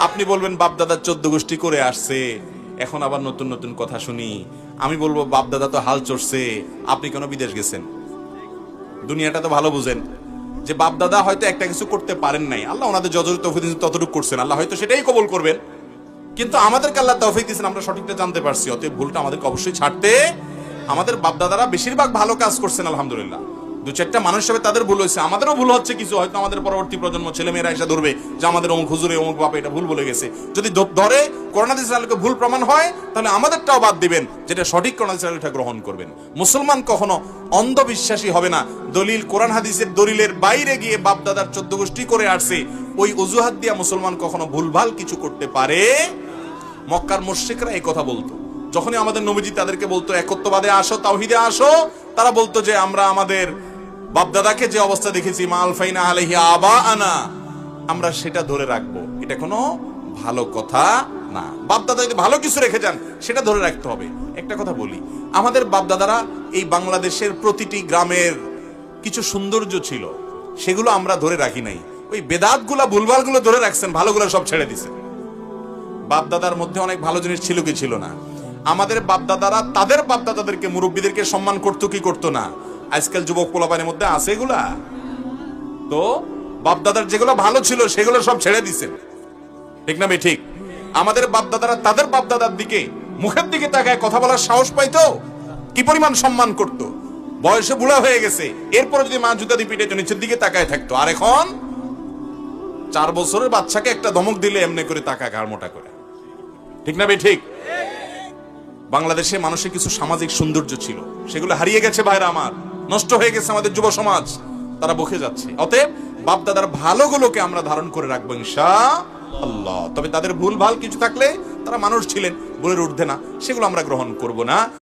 আপনি বলবেন বাপ দাদা 14 গোষ্ঠী করে আসছে, এখন আবার নতুন নতুন কথা শুনি। আমি বলবো বাপ দাদা তো হাল চড়ছে, আপনি কেন বিদেশ গেছেন? দুনিয়াটা তো ভালো বুঝেন যে বাপ দাদা হয়তো একটা কিছু করতে পারেন নাই, আল্লাহ ওনাদের যতটুকু তৌফিক দিয়েছেন ততটুকু করছেন, আল্লাহ হয়তো সেটাই কবুল করবেন। কিন্তু আমাদেরকে আল্লাহ তৌফিক দিয়েছেন, আমরা সঠিকটা জানতে পারছি, অতএব ভুলটা আমাদেরকে অবশ্যই ছাড়তে। আমাদের বাপ দাদারা বেশিরভাগ ভালো কাজ করছেন আলহামদুলিল্লাহ, দু চারটা মানুষ হিসেবে তাদের ভুল হয়েছে, আমাদেরও ভুল হচ্ছে কিছু, হয়তো আমাদের পরবর্তী প্রজন্ম ছেলেমেয়েরা এসে ধরবে যে আমাদের অমুক হুজুরে অমুক বাপে এটা ভুল বলে গেছে। যদি ধরে করোনা দিসালকে ভুল প্রমাণ হয়, তাহলে আমাদেরটাও বাদ দিবেন, যেটা সঠিক করোনা দিসালটা গ্রহণ করবেন। মুসলমান কখনো অন্ধবিশ্বাসী হবে না। দলিল কোরআন হাদিসের দলিলের বাইরে গিয়ে বাপ দাদার 14 গোষ্ঠী করে আসছে, ওই অজুহাত দিয়া মুসলমান কখনো ভুলভাল কিছু করতে পারে। মক্কার মুশরিকরা এই কথা বলতো, যখনই আমাদের নবীজি তাদেরকে বলতো একত্ববাদে আসো, তাওহীদে আসো, তারা বলতো যে আমরা আমাদের বাপদাদাকে যে অবস্থা দেখেছি মা আলফাইনা আলাইহি আবাআনা, আমরা সেটা ধরে রাখবো। এটা কোনো ভালো কথা না। বাপদাদা যদি ভালো কিছু রেখে যান সেটা ধরে রাখতে হবে। একটা কথা বলি, আমাদের বাপদাদারা এই বাংলাদেশের প্রতিটি গ্রামের কিছু সৌন্দর্য ছিল, সেগুলো আমরা ধরে রাখি নাই। ওই বেদাতগুলা ভুলভালগুলো ধরে রাখছেন, ভালোগুলো সব ছেড়ে দিছেন। বাপদাদার মধ্যে অনেক ভালো জিনিস ছিল কি ছিল না? আমাদের বাপদাদারা তাদের বাপদাদাদেরকে, মুরব্বীদেরকে সম্মান করতো কি করতো না? আজকাল যুবক পোলাপানের মধ্যে আছে এগুলা? তো বাপদাদার যেগুলো ভালো ছিল সেগুলো সব ছেড়ে দিছেন, ঠিক না? ঠিক। আমাদের বাপদাদারা তাদের বাপদাদার দিকে, মুখের দিকে তাকায় কথা বলার সাহস পাইতো, কি পরিমাণ সম্মান করত। বয়সে বুড়া হয়ে গেছে, এরপরে যদি মা জুতা দিয়ে পিঠে নিচের দিকে তাকায় থাকতো। আর এখন 4 বছরের বাচ্চাকে একটা ধমক দিলে এমনি করে তাকায় ঘাড় মোটা করে, ঠিক না? ঠিক। বাংলাদেশে মানুষের কিছু সামাজিক সৌন্দর্য ছিল, সেগুলো হারিয়ে গেছে ভাইরা আমার, নষ্ট হয়ে গেছে আমাদের যুব সমাজ, তারা বকে যাচ্ছে। অতএব বাপ দাদার ভালোগুলোকে আমরা ধারণ করে রাখবো ইনশাআল্লাহ। তবে তাদের ভুল ভাল কিছু থাকলে, তারা মানুষ ছিলেন, ভুলের ঊর্ধ্বে না, সেগুলো আমরা গ্রহণ করব না।